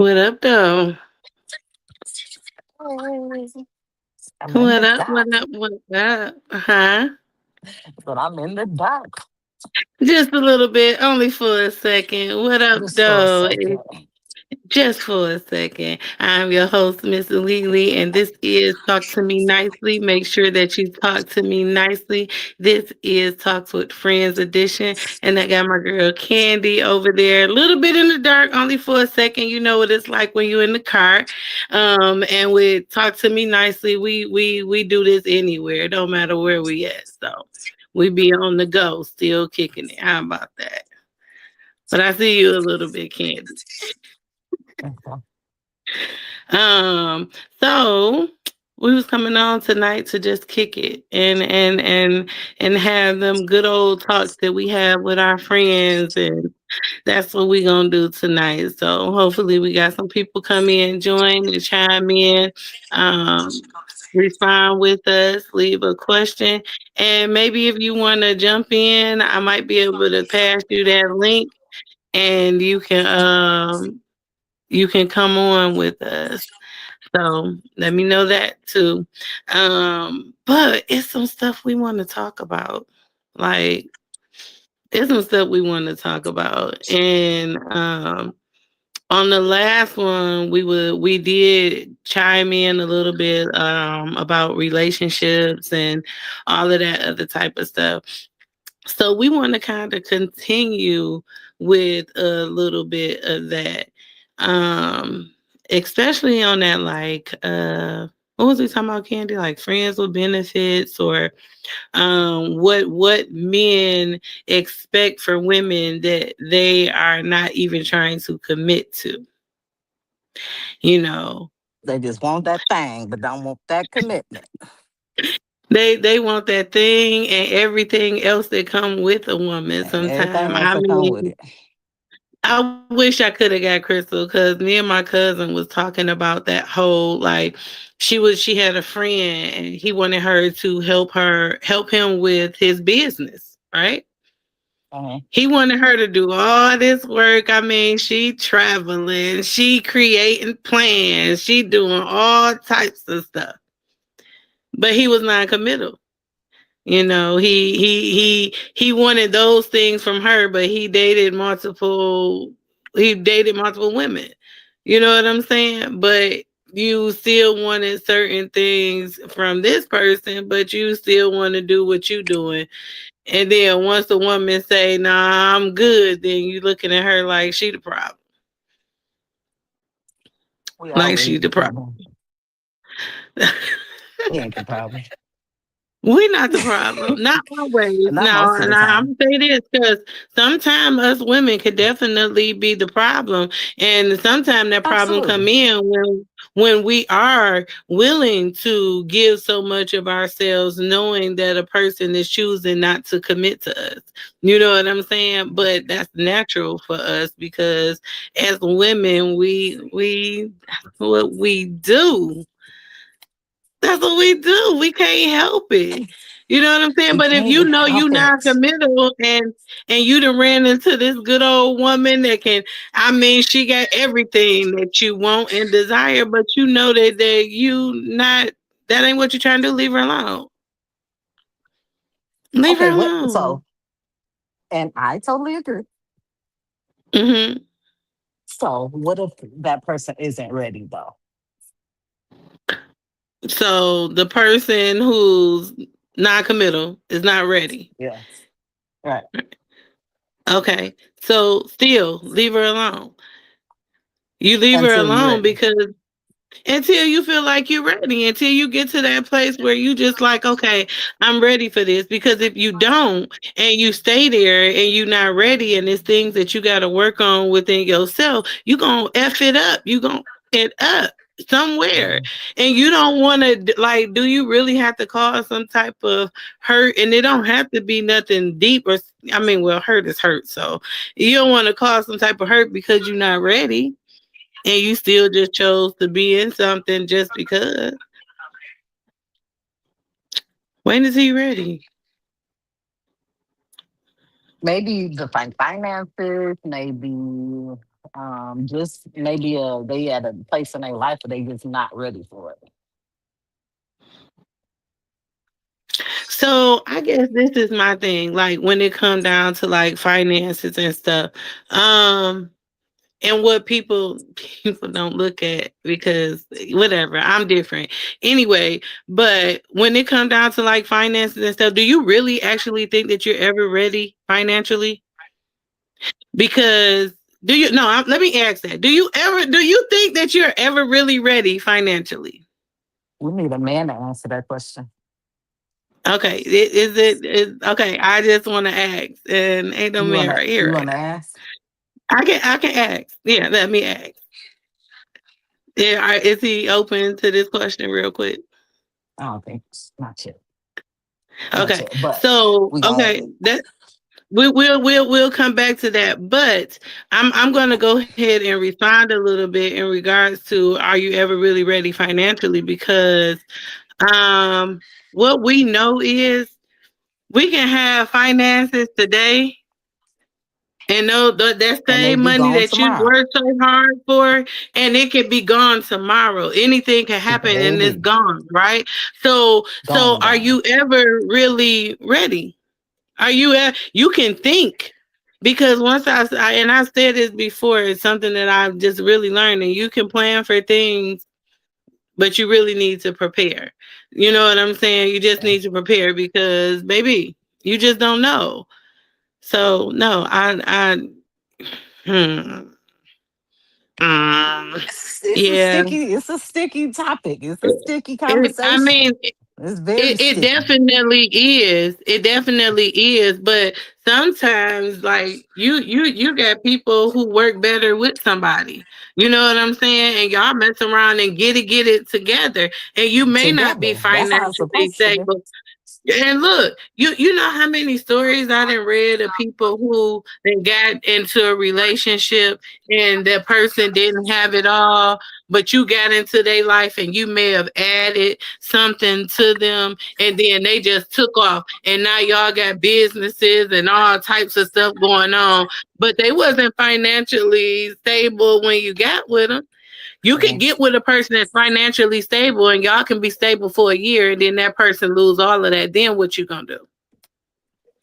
What up, though? Hey, I'm in What the up? dark, What up? What up? Huh? but I'm in the dark Just a little bit, only for a second. What up, just for a though? second. Just for a second. I'm your host, Miss Lily, and this is Talk to Me Nicely. Make sure that you talk to me nicely. This is Talks with Friends edition, and I got my girl Candy over there, a little bit in the dark, only for a second. You know what it's like when you're in the car. And with Talk to Me Nicely, we do this anywhere, no matter where we at. So we be on the go, still kicking it. How about that? But I see you a little bit, Candy. Okay. Um, so we was coming on tonight to just kick it and have them good old talks that we have with our friends, and that's what we gonna do tonight. So hopefully we got some people come in, join and chime in, respond with us, leave a question, and maybe if you want to jump in, I might be able to pass you that link, and you can come on with us. So let me know that too. But it's some stuff we want to talk about. Like it's some stuff we want to talk about. And on the last one we did chime in a little bit about relationships and all of that other type of stuff. So we want to kind of continue with a little bit of that. Um, Especially on that like what was we talking about, Candy? Like friends with benefits or what men expect for women that they are not even trying to commit to, you know. They just want that thing, but don't want that commitment. They want that thing and everything else that come with a woman And everything sometime. else I that come with mean, it. I wish I could have got Crystal because me and my cousin was talking about that whole like she had a friend and he wanted her to help him with his business, right? Uh-huh. He wanted her to do all this work. I mean, she traveling, she creating plans, she doing all types of stuff. But he was non-committal. You know, he wanted those things from her, but he dated multiple women. You know what I'm saying? But you still wanted certain things from this person, but you still want to do what you doing. And then once the woman say, "Nah, I'm good," then you looking at her like she the problem. We Like always she the the problem. problem. We ain't the problem. We not the problem. Not always. Not Now, most of and the I'm time. gonna say this because sometimes us women could definitely be the problem, and sometimes that problem come Absolutely. in when we are willing to give so much of ourselves, knowing that a person is choosing not to commit to us. You know what I'm saying? But that's natural for us because as women, we that's what we do. That's what we do. We can't help it. You know what I'm saying? We But if you can't know you help not it. committal and you done ran into this good old woman that can, I mean, she got everything that you want and desire, but you know that you not, that ain't what you're trying to do. Leave her alone. Leave her Okay, what alone. so and I totally agree. Hmm. So what if that person isn't ready though? So the person who's non-committal is not ready. Yeah. Right. Okay. So still leave her alone. You leave her Until you're alone ready. because until you feel like you're ready, until you get to that place where you just like, okay, I'm ready for this. Because if you don't and you stay there and you're not ready and there's things that you got to work on within yourself, you going to F it up. You going to it up somewhere. Mhm. And you don't want to, like, do you really have to cause some type of hurt? And it don't have to be nothing deep or, I mean, well, hurt is hurt. So you don't want to cause some type of hurt because you're not ready and you still just chose to be in something just because. When is he ready? Maybe the finances, maybe Just maybe they at a place in their life where they just not ready for it. So I guess this is my thing. Like when it come down to like finances and stuff, um, and what people don't look at because whatever, I'm different anyway. But when it come down to like finances and stuff, do you really actually think that you're ever ready financially? Because do you no? Let me ask that. Do you think that you're ever really ready financially? We need a man to answer that question. Okay, okay? I just want to ask, and ain't no man right You here. wanna ask? I can ask. Yeah, let me ask. Yeah, is he open to this question real quick? I don't think not yet. Not Okay, yet. But so we gon' okay, that we'll come back to that, but I'm gonna go ahead and respond a little bit in regards to are you ever really ready financially? Because um, what we know is we can have finances today and know that and they same be money gone that you tomorrow. worked so hard for, and it can be gone tomorrow. Anything can happen and it's Baby. gone, right? So Gone, are gone. you ever really ready? Are you you can think because once and I said this before, it's something that I've just really learned, and you can plan for things, but you really need to prepare. You know what I'm saying? You just Yeah. need to prepare because, baby, you just don't know. So no, hmm, um, It's a yeah. sticky, it's a sticky topic. It's a sticky I conversation. mean, It's very it sticky. definitely is. It definitely is. But sometimes, like you got people who work better with somebody. You know what I'm saying? And y'all mess around and get it together. And you may not be Together. That's how it's financially supposed to be. stable. And look, you know how many stories I done read of people who then got into a relationship and that person didn't have it all, but you got into their life and you may have added something to them, and then they just took off, and now y'all got businesses and all types of stuff going on, but they wasn't financially stable when you got with them. You could Yeah. get with a person that's financially stable and y'all can be stable for a year and then that person lose all of that. Then what you gonna do?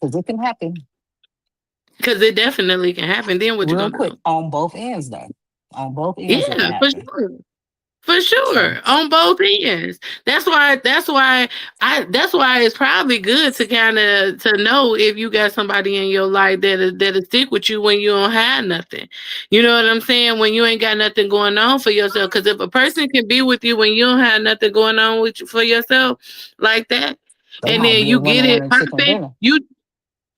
Because it can happen Because it definitely can happen. Then what you real gonna quick do? on both ends, though. On both ends, it can Yeah, for happen. sure. For sure. So, On both ends. That's why it's probably good to kind of to know if you got somebody in your life that'll stick with you when you don't have nothing. You know what I'm saying? When you ain't got nothing going on for yourself. Because if a person can be with you when you don't have nothing going on with for yourself like that, they and might then be a you get winner it winner chicken popping, dinner.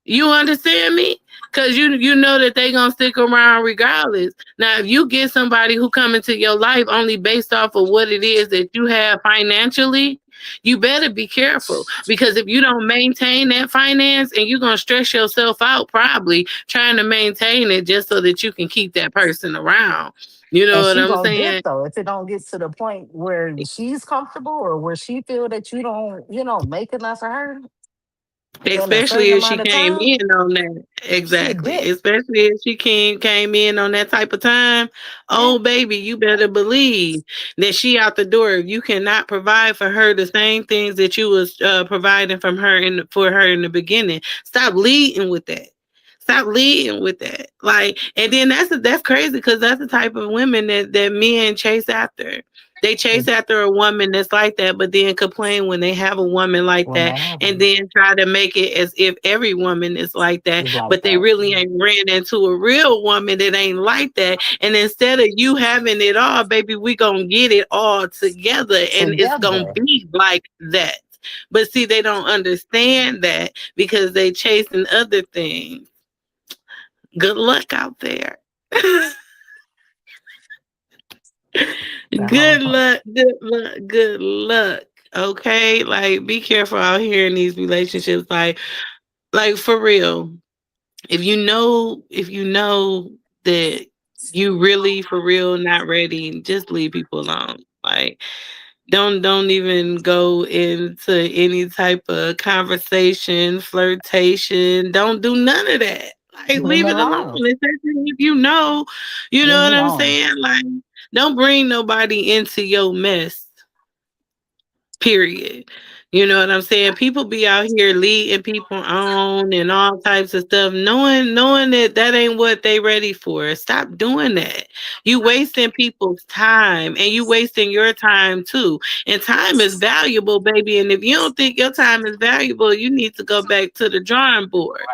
you understand me? Cause you know that they gonna stick around regardless. Now, if you get somebody who come into your life only based off of what it is that you have financially, you better be careful. Because if you don't maintain that finance and you're gonna stress yourself out probably trying to maintain it just so that you can keep that person around. You know And what she I'm gonna dip saying? though if it don't get to the point where she's comfortable or where she feel that you don't make enough for her in a Especially certain if she amount of came time. in on that. She Exactly. dip. Especially if she came in on that type of time. Yeah. Oh baby, you better believe that she out the door. If you cannot provide for her the same things that you was providing from her for her in the beginning. Stop leading with that. Stop leading with that. Like, and then that's crazy because that's the type of women that men chase after. They chase after a woman that's like that, but then complain when they have a woman like When that, they have and them, then try to make it as if every woman is like that, it's like but they that. really ain't ran into a real woman that ain't like that. And instead of you having it all, baby, we gonna get it all together, and it's gonna Together. be like that. But see, they don't understand that because they chasing other things. Good luck out there. That whole Good point. luck, good luck, good luck. Okay, like be careful out here in these relationships. Like for real. If you know that you really for real not ready, just leave people alone. Like don't even go into any type of conversation, flirtation. Don't do none of that. Like, Leave leave me it alone. alone. Especially if you Leave know me what I'm alone. saying? Like, don't bring nobody into your mess. Period. You know what I'm saying? People be out here leading people on and all types of stuff, knowing that that ain't what they ready for. Stop doing that. You wasting people's time, and you wasting your time too. And time is valuable, baby. And if you don't think your time is valuable, you need to go back to the drawing board.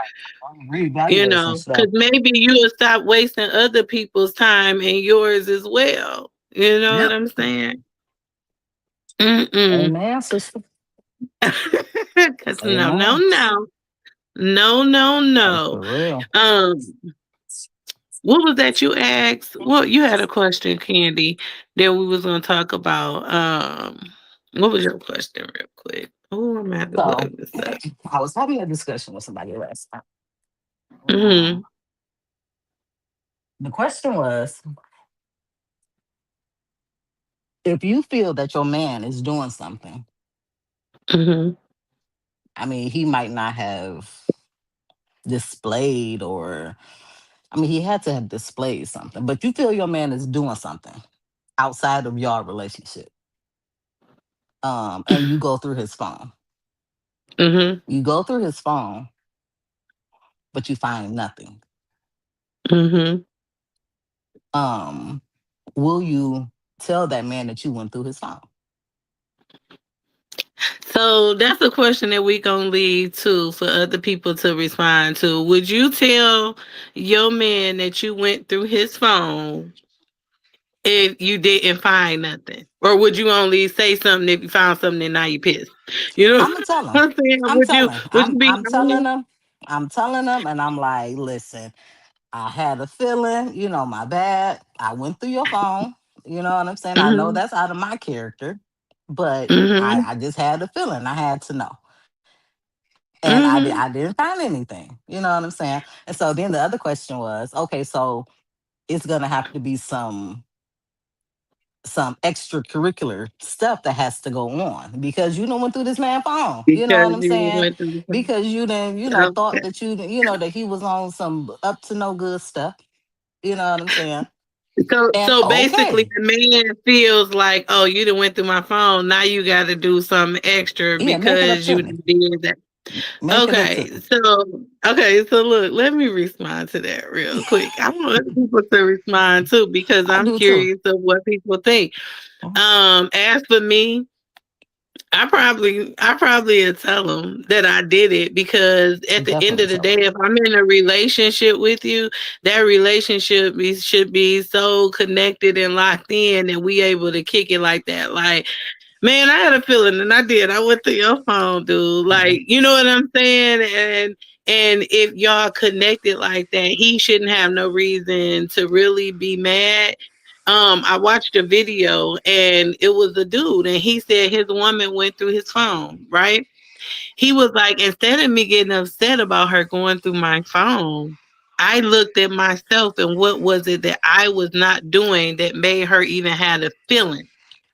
Reevaluate some Because stuff. maybe you'll stop wasting other people's time and yours as well. You know what Yep. I'm saying? Mm-mm. Amen, sister. Cause no, no, Amen. no, no, no, Like no. for real. What was that you asked? Well, you had a question, Candy, that we was gonna talk about. What was your question, real quick? Oh, I'm gonna have to So look this up. I was having a discussion with somebody last time. Mm-hmm. The question was, if you feel that your man is doing something, Mm-hmm. I mean, he might not have displayed, or I mean, he had to have displayed something, but you feel your man is doing something outside of your relationship, and you go through his phone. Mm-hmm. You go through his phone, but you find nothing. Mm-hmm. Um, will you tell that man that you went through his phone? So that's a question that we gonna leave to for other people to respond to. Would you tell your man that you went through his phone if you didn't find nothing? Or would you only say something if you found something and now you pissed? You know I'm gonna tell what him. I'm saying? I'm Would you telling. would you be I'm telling honest? him. I'm telling him, and I'm like, listen, I had a feeling, my bad. I went through your phone. You know what I'm saying? I know Mm-hmm. that's out of my character, but I, Mm-hmm. I just had a feeling. I had to know. And Mm-hmm. I didn't find anything. You know what I'm saying? And so then the other question was, okay, so it's gonna have to be some extracurricular stuff that has to go on because you done went through this man phone. You know Because what I'm you saying? went through the Because you didn't, thought okay. that that he was on some up to no good stuff. You know what I'm saying? And So basically okay, the man feels like, oh, you done went through my phone. Now you gotta do something extra yeah, make it up because to you me. done did that. Make it up to Okay, me. so look, let me respond to that real quick. I want other people to respond too because I I'm do too. curious of what people think. As for me, I probably would tell them that I did it because at the end Definitely of the tell day, him. if I'm in a relationship with you, that relationship should be so connected and locked in that we able to kick it like that. Like, man, I had a feeling and I did. I went to your phone, dude. Mhm. Like, you know what I'm saying? And if y'all connected like that, he shouldn't have no reason to really be mad. I watched a video and it was a dude and he said his woman went through his phone, right? He was like, instead of me getting upset about her going through my phone, I looked at myself and what was it that I was not doing that made her even have a feeling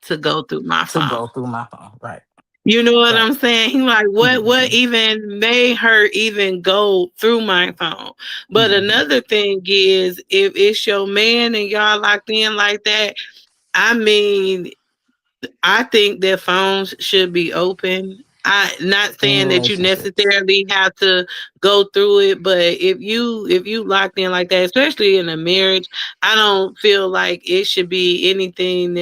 to go through my To phone. go through my phone. Right. You know what Right. I'm saying? He like, what Hmm. even made her even go through my phone? But Hmm. another thing is if it's your man and y'all locked in like that, I mean, I think that phones should be open. I not In saying that you relationships. necessarily have to go through it, but if you locked in like that, especially in a marriage, I don't feel like it should be anything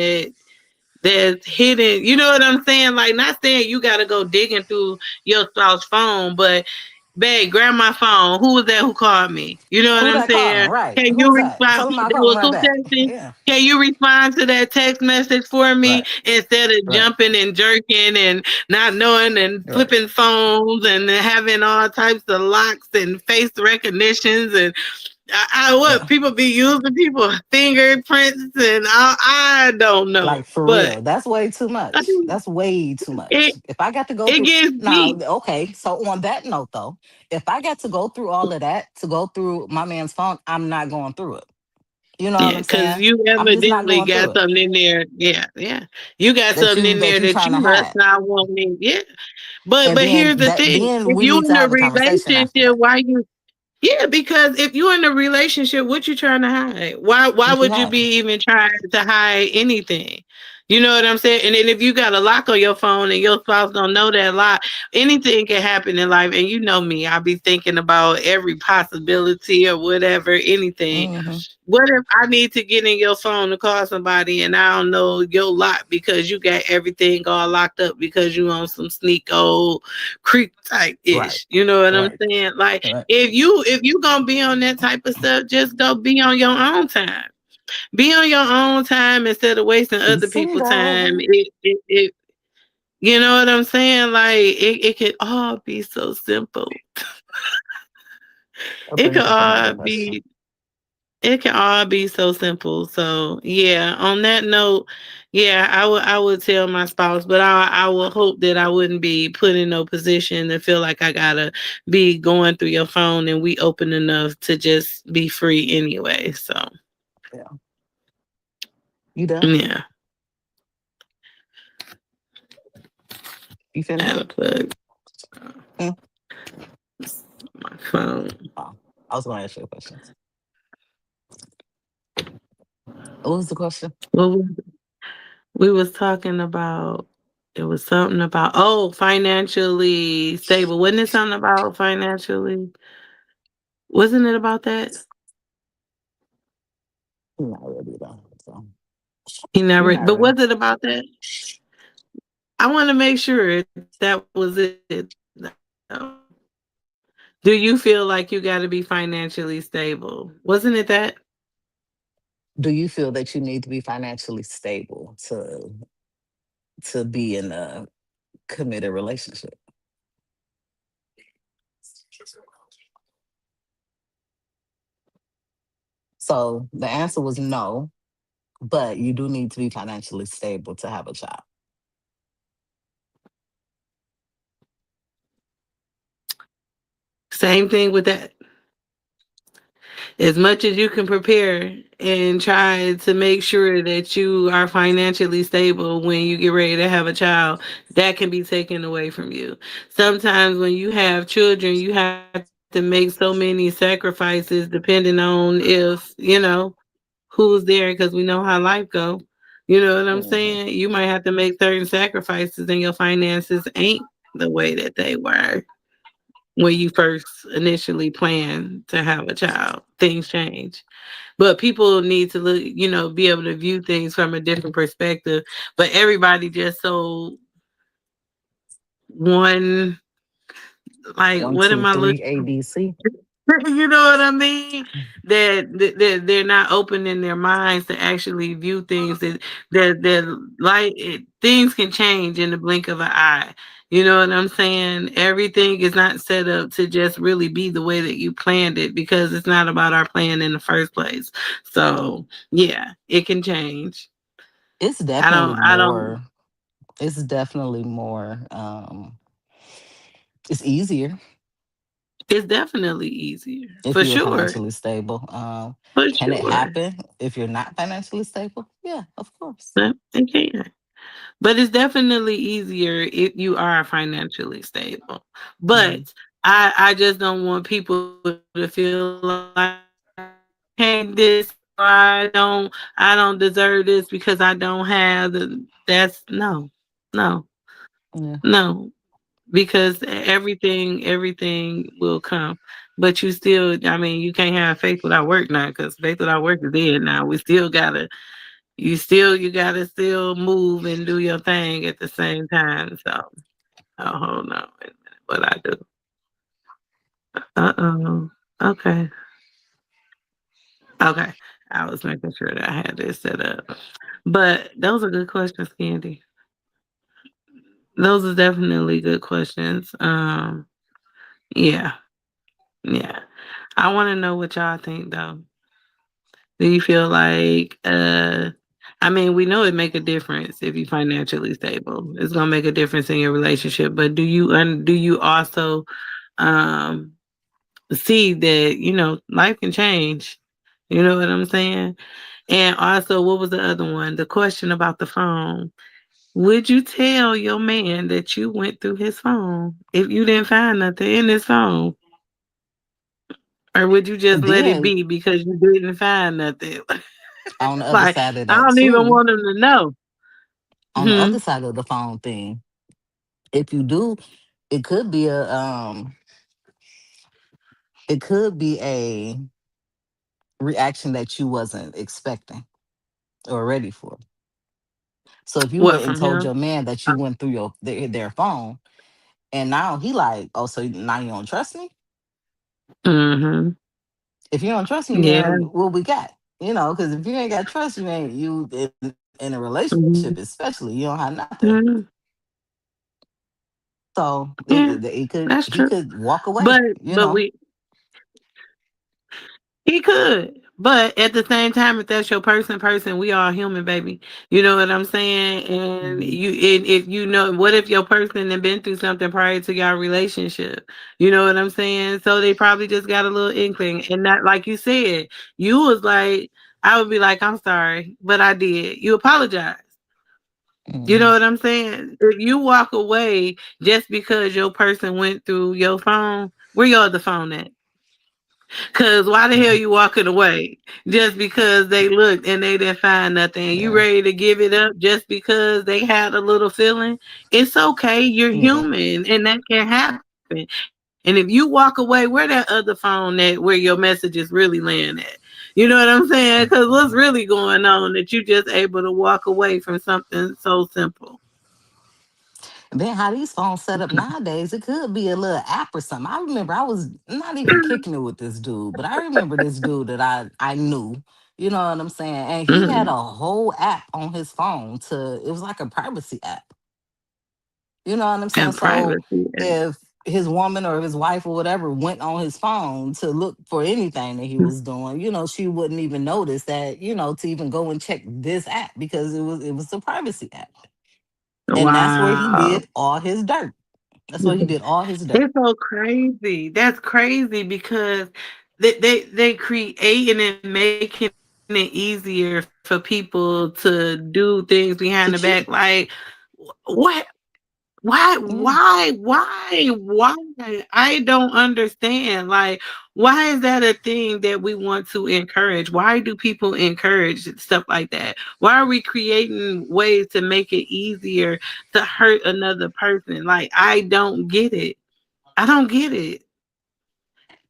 that's hidden. You know what I'm saying? Like, not saying you got to go digging through your spouse's phone, but babe, grab my phone. Who was that who called me? You know what Who I'm that calling? saying? Right. Can you Who's that? respond? Tell him I'll That call him was right who back. texting. Yeah. Can you respond to that text message for me Right. instead of Right. jumping and jerking and not knowing and Right. flipping phones and having all types of locks and face recognitions and what Yeah. people be using people fingerprints and I don't know, Like for but real. That's way too I much. think That's way too it much. If I got to go it through gets now, deep. okay. So on that note though, if I got to go through all of that to go through my man's phone, I'm not going through it. You know what Yeah, I'm because saying? you I'm just not evidently going got through it. something in there. Yeah, yeah. You got That something you in there that you that trying you to must hide. not want me. Yeah. But And but then here's the thing. then If we you need to in a have a conversation after relationship, that. Yeah, because if you're in a relationship, what you trying to hide? Why What you would you hiding? be even trying to hide anything? You know what I'm saying? And then if you got a lock on your phone and your spouse don't know that lock, anything can happen in life. And you know me, I'll be thinking about every possibility or whatever, anything. Hmm. What if I need to get in your phone to call somebody and I don't know your lock because you got everything all locked up because you on some sneak old creep type Right. ish. You know what I'm Right. saying? Like Right. if you gonna be on that type of stuff, just go be on your own time. Be on your own time instead of wasting Be other people's time. single. You know what I'm saying? Like it could all be so simple. I It think could that's another all question. be It can all be so simple. So yeah, on that note, yeah, I would tell my spouse, but I would hope that I wouldn't be put in no position to feel like I gotta be going through your phone and we open enough to just be free anyway. So Yeah. You done? yeah. You finished? Gotta plug Hmm. my phone. Oh, I was going to ask you a question. What was the question? What we was talking about, it was something about financially stable. Wasn't it something about financially? Wasn't it about that? Not really though. So He never, not but really. was it about that? I want to make sure that was it. Do you feel like you got to be financially stable? Wasn't it that? Do you feel that you need to be financially stable to be in a committed relationship? So the answer was no, but you do need to be financially stable to have a child. Same thing with that. As much as you can prepare and try to make sure that you are financially stable when you get ready to have a child, that can be taken away from you. Sometimes when you have children, you have to make so many sacrifices depending on who's there because we know how life go. You know what I'm Hmm. saying? You might have to make certain sacrifices and your finances ain't the way that they were when you first initially plan to have a child. Things change. But people need to look, be able to view things from a different perspective. But everybody just so one, like, One, what am two, I three, looking? ABC. You know what I mean? That they're not opening their minds to actually view things that like things can change in the blink of an eye. You know what I'm saying? Everything is not set up to just really be the way that you planned it because it's not about our plan in the first place. So yeah, it can change. It's I definitely don't. I don't. more. It's definitely more. It's easier It's definitely easier if for you're sure. financially stable. For Can it sure. happen if you're not financially stable? Yeah, of course. Yeah, it can. But it's definitely easier if you are financially stable. Mhm. But I just don't want people to feel like can't this or I don't deserve this because I don't have that's no Yeah. no because everything will come. But you still, I mean, you can't have faith without work now because faith without work is dead now. We still gotta you gotta still move and do your thing at the same time. So hold on, wait a minute. What I do? Uh-oh. Okay. Okay. I was making sure that I had this set up. But those are good questions, Candy. Those are definitely good questions. Yeah, yeah. I want to know what y'all think though. Do you feel like I mean, we know it make a difference if you financially stable. It's gonna make a difference in your relationship. But do you also um see that, life can change? You know what I'm saying? And also, what was the other one? The question about the phone. Would you tell your man that you went through his phone if you didn't find nothing in his phone? Or would you just And let it then be because you didn't find nothing? on the other Like, side of I that don't even too, want them to know. on the Hmm. other side of the phone thing, if you do, it could be a it could be a reaction that you wasn't expecting or ready for. So if you What went and from told him? your man that you went through their phone, and now he like, oh, so now you don't trust me? Mm-hmm. If you don't trust me, Yeah. then what we got? Because if you ain't got trust, you ain't you in a relationship, Hmm. especially you don't have nothing. Hmm. So Yeah, it could that's he true. could walk away. But he could. But at the same time, if that's your person, we all human, baby. You know what I'm saying? And Mhm. if you know, what if your person had been through something prior to your relationship? You know what I'm saying? So they probably just got a little inkling, and not like you said, you was like, I would be like, I'm sorry, but I did. You apologize. You know Mhm. what I'm saying? If you walk away just because your person went through your phone, where your other phone at? Cause why the hell Yeah, you walking away? Just because they looked and they didn't find nothing. You yeah, ready to give it up just because they had a little feeling? It's okay. You're yeah. human and that can happen. And if you walk away, where that other phone at where your messages really land at? You know what I'm saying? Cause what's Mhm. really going on that you just able to walk away from something so simple? And then how these phones set up nowadays, it could be a little app or something. I remember I was not even kicking it with this dude, but I remember this dude that I knew. You know what I'm saying? And he had Mhm. a whole app on his phone it was like a privacy app. You know what I'm saying? And So privacy. if his woman or his wife or whatever went on his phone to look for anything that he was doing, she wouldn't even notice that, to even go and check this app because it was a privacy app. And that's where he Wow. did all his dirt. That's where he did all his dirt. It's so crazy. That's crazy because they creating and making it easier for people to do things behind the back. To Like, cheat. what? Yeah. Why? I don't understand. Like, why is that a thing that we want to encourage? Why do people encourage stuff like that? Why are we creating ways to make it easier to hurt another person? Like, I don't get it. I don't get it.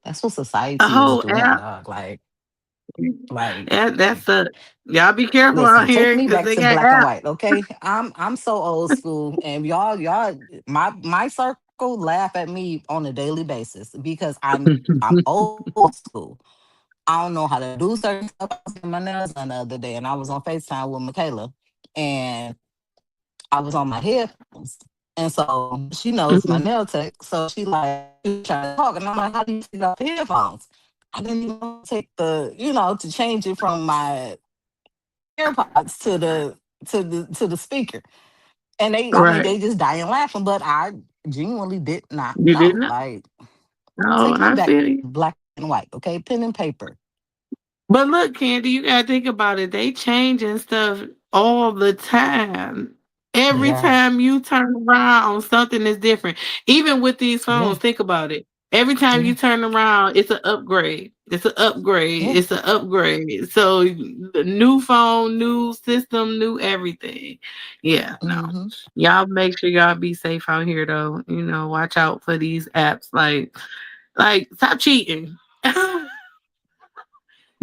That's what A society is whole doing, app. dog. Like That's a y'all be careful listen, out take here me because back they to got black and apps. white, okay? I'm so old school, and y'all, my circle laugh at me on a daily basis because I'm old school. I don't know how to do certain stuff. I was getting my nails done the other day, and I was on Facetime with Michaela, and I was on my headphones, and so she knows my Mhm. nail tech. So she was trying to talk, and I'm like, "How do you take it off the headphones?" I didn't even know to take to change it from my AirPods to the speaker. And I mean, Right. they just dying laughing, but I genuinely did not You know. didn't? Like, Oh, take me I back feel to you. black and white, okay? Pen and paper. But look, Candy, you gotta think about it. They changing stuff all the time. They Every are. time you turn around, something is different. Even with these Yeah. phones, think about it. Every time Yeah. you turn around, it's an upgrade. It's an upgrade. Yeah. It's an upgrade. So the new phone, new system, new everything. Yeah, no. Hmm. Y'all make sure y'all be safe out here though. Watch out for these apps. Like stop cheating.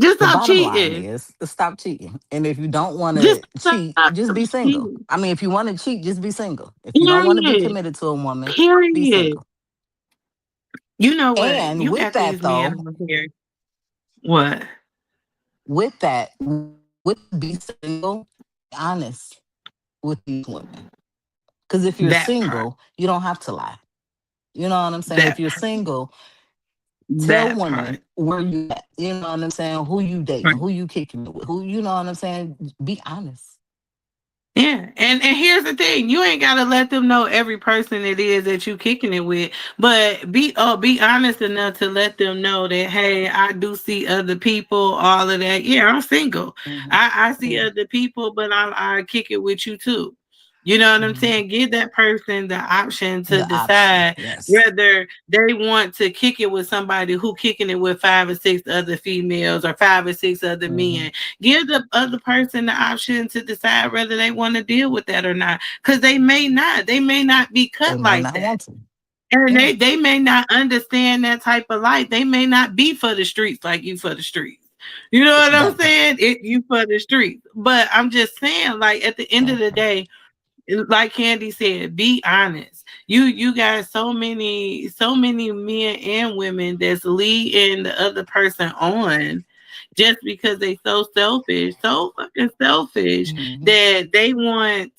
Just The stop bottom line cheating. is stop cheating. And if you don't want Just to cheat, stop just be single. cheating. I mean, if you want to cheat, just be single. If you don't want to be Period. committed to a woman, be Period. single. You know what? And You with got that these men though, on here. What? be single, be honest with these women. Because if you're That part. single, you don't have to lie. You know what I'm saying? If That you're part. single, tell That women part. where you at. You know what I'm saying? Who you dating, Right. who you kicking it with, who you know what I'm saying? Be honest. Yeah, and here's the thing: you ain't gotta let them know every person it is that you kicking it with, but be honest enough to let them know that hey, I do see other people, all of that. Yeah, I'm single. Hmm. I see Yeah. other people, but I kick it with you too. You know what I'm Mhm. saying? Give that person the option to The option, decide yes. whether they want to kick it with somebody who kicking it with 5 or 6 other females or 5 or 6 other Mhm. men. Give the other person the option to decide whether they want to deal with that or not. Because they may not. They may not be They cut may like not that. want to. And Yeah, they may not understand that type of life. They may not be for the streets like you for the streets. You know what I'm that part. saying? It you for the streets. But I'm just saying, like at the end of That the part. day, like Candy said, be honest. You got so many men and women that's leading the other person on just because they so fucking selfish Mhm. that they want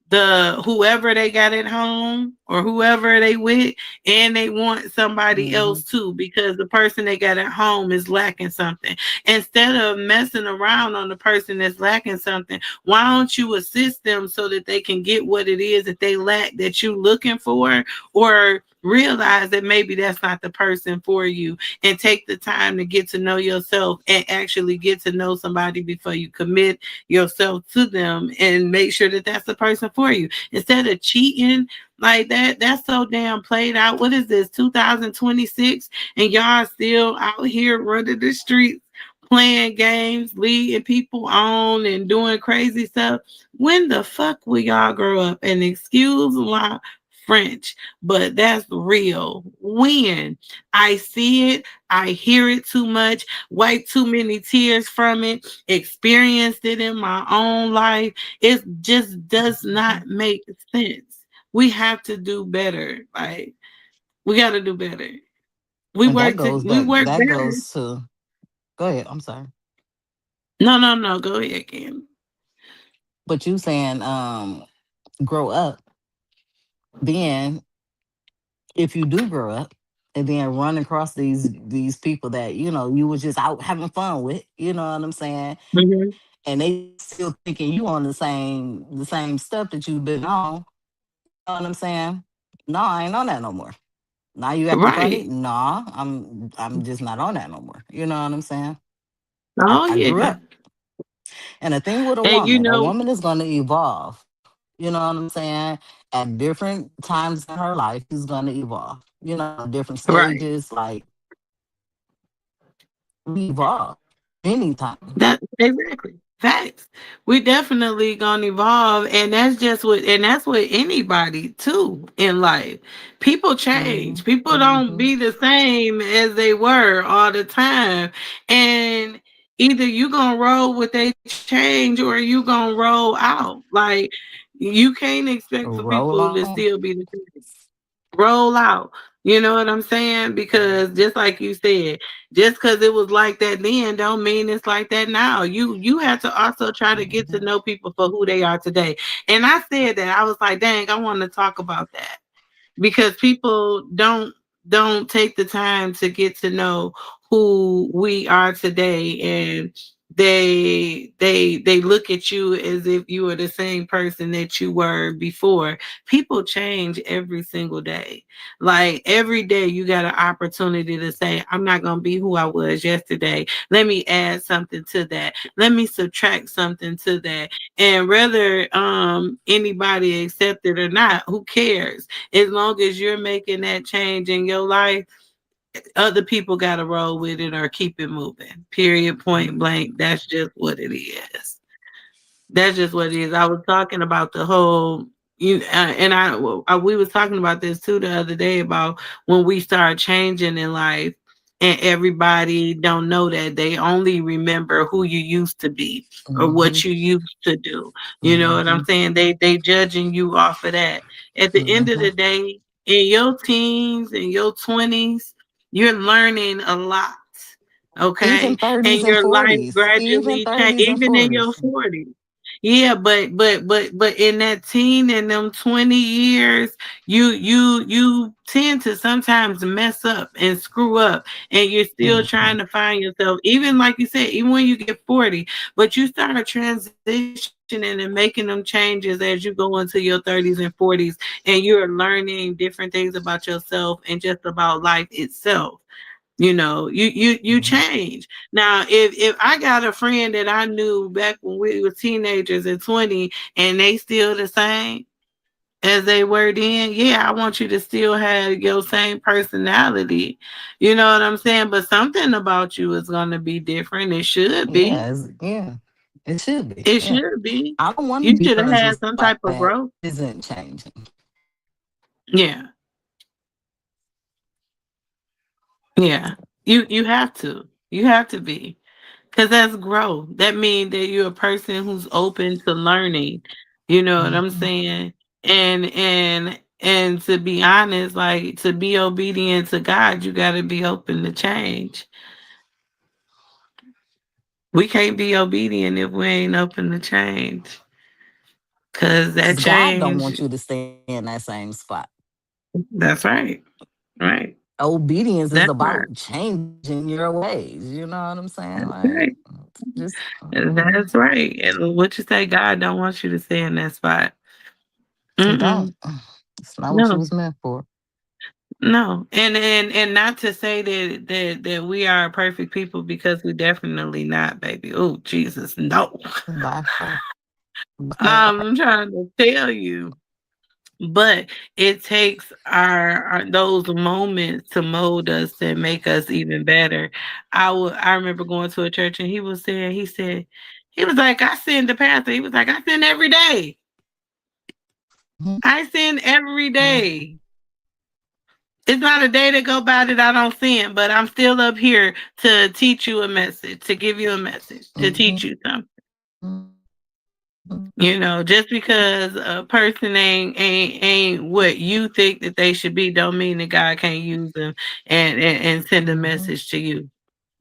the whoever they got at home or whoever they with, and they want somebody else Mhm. too because the person they got at home is lacking something. Instead of messing around on the person that's lacking something, why don't you assist them so that they can get what it is that they lack that you looking for, or realize that maybe that's not the person for you, and take the time to get to know yourself and actually get to know somebody before you commit yourself to them and make sure that that's the person for you instead of cheating like that. That's so damn played out. What is this, 2026, and y'all still out here running the streets playing games, leading people on and doing crazy stuff? When the fuck will y'all grow up? And excuse my French, but that's real. When I see it, I hear it too much, wipe too many tears from it, experienced it in my own life. It just does Mhm. not make sense. We have to do better. Like we got to do better. We And that work goes we back. work That better. goes to. Go ahead. I'm sorry. No, no, no. Go ahead, Kim. But you saying grow up, then if you do grow up and then run across these people that you was just out having fun with, you know what I'm saying, Mhm. and they still thinking you on the same stuff that you've been on, you know what I'm saying? No, I ain't on that no more. Now you acting funny? Right. Nah, I'm just not on that no more. You know what I'm saying? I, Oh I grew yeah. up. And the thing with And a woman is gonna evolve. You know what I'm saying? At different times in her life, she's gonna evolve. Different right. stages, like we evolve many times. That exactly. Facts. We definitely gonna evolve, and that's what anybody too in life. People change. Hmm. People don't Hmm. be the same as they were all the time. And either you gonna roll with they change or you gonna roll out. Like you can't expect for Roll people to on. still be the same. Roll out. You know what I'm saying? Because just like you said, just because it was like that then don't mean it's like that now. You have to also try to get to Hmm. know people for who they are today. And I said that I was like, dang, I want to talk about that because people don't take the time to get to know who we are today, and they look at you as if you were the same person that you were before. People change every single day. Like every day you got an opportunity to say, I'm not going to be who I was yesterday. Let me add something to that. Let me subtract something to that. And whether anybody accept it or not, who cares? As long as you're making that change in your life, other people got to roll with it or keep it moving. Period. Point blank. That's just what it is. That's just what it is. I was talking about the whole you and we was talking about this too the other day about when we start changing in life and everybody don't know that they only remember who you used to be or Hmm. what you used to do. You know what I'm Hmm. saying? They judging you off of that. At the end of Hmm. the day, in your teens and your 20s, you're learning a lot. Even Okay. 30s And and your life 40s. Even gradually change, 30s and even in your 40s. 40s. Yeah, but in that teen and them 20 years, you tend to sometimes mess up and screw up, and you're still Hmm. trying to find yourself. Even like you said, even when you get 40, but you start transitioning and making them changes as you go into your 30s and 40s, and you're learning different things about yourself and just about life itself. You Mhm. change. Now, if I got a friend that I knew back when we were teenagers at 20 and they still the same as they were then, yeah, I want you to still have your same personality. You know what I'm saying? But something about you is gonna be different. It should be. Yeah. It should be. It Yeah. should be. I don't want to You be should have friends had with some somebody type of that growth. isn't changing. Yeah. Yeah. You have to. You have to be. Cause that's growth. That means that you're a person who's open to learning. You know what I'm Mhm. saying? And to be honest, like to be obedient to God, you gotta be open to change. We can't be obedient if we ain't open to change. Cause that 'Cause God don't change, want you to stay in that same spot. that's right. Right. Obedience is That's right. about changing your ways. You know what I'm saying? That's Like, right. just That's right. And what you say, God don't want you to stay in that spot. he don't. Mm-mm. It's not what you No. was meant for. No, and not to say that we are perfect people because we definitely not, baby. Oh Jesus, no. By far. By far. I'm trying to tell you, but it takes our those moments to mold us and make us even better. I remember going to a church and he was like I sin the pastor. He was like I sin every day. Mhm. I sin every Yeah. day. It's not a day that go by that I don't sin, but I'm still up here to teach you a message, to give you a message, to teach you something. Just because a person ain't what you think that they should be, don't mean that God can't use them and send a Mhm. message to you.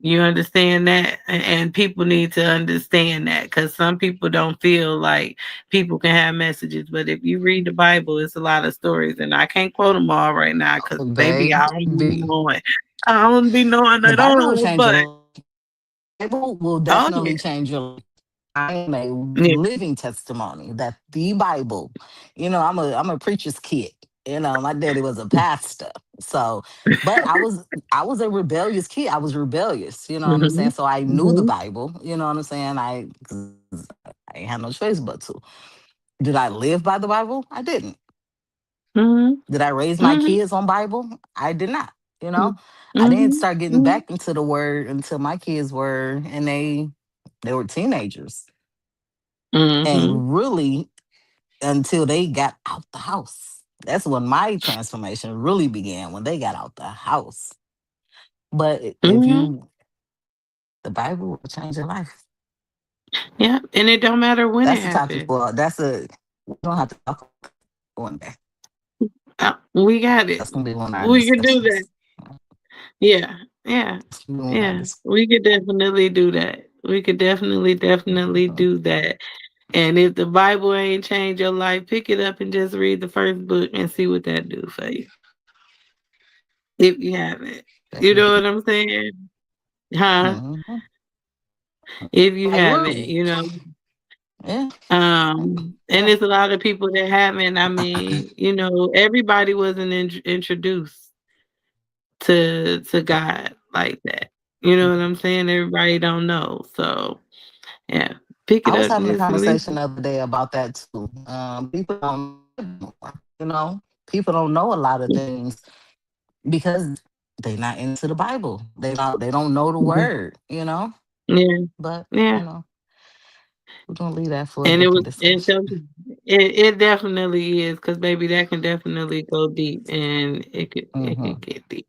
You understand that? And people need to understand that because some people don't feel like people can have messages. But if you read the Bible, it's a lot of stories, and I can't quote them all right now because, baby, I don't be Baby, knowing. I don't be knowing the at Bible will all. change your But, life. Bible will oh, definitely yeah. change your life. I am a Yeah. living testimony that the Bible, I'm a preacher's kid. My daddy was a pastor. So, but I was a rebellious kid. I was rebellious, you know what I'm saying? Hmm. So I knew the Hmm. Bible, you know what I'm saying? 'Cause I ain't had no choice but to. Did I live by the Bible? I didn't. Hmm. Did I raise my Hmm. kids on Bible? I did not. You know, I didn't Hmm. start getting Hmm. back into the word until my kids were and they were teenagers. Hmm. And really until they got out the house. That's when my transformation really began when they got out the house. But if Hmm. you the Bible will change your life. Yeah, and it don't matter when it That's the topic happened. for we don't have to talk one day. We got That's it. gonna be one of our We can do that. discussions. Yeah, yeah, That's gonna be one of our yeah. We could definitely do that. We could definitely discussions. do that. And if the Bible ain't changed your life, pick it up and just read the first book and see what that do for you. If you haven't, you know what I'm saying? Huh? Mhm. If you Like haven't, really. Yeah. and Yeah. there's a lot of people that haven't. I mean, everybody wasn't introduced to God like that. You know what I'm saying? Everybody don't know. So yeah, pick I it was up and having a just release conversation the other day about that too. People don't know, people don't know a lot of it. things because they not into the Bible. They don't know the Mhm. word. Yeah, But yeah. we're gonna leave that for a And it different was and discussion. so it definitely is because baby that can definitely go deep and it can Mm-hmm. get deep.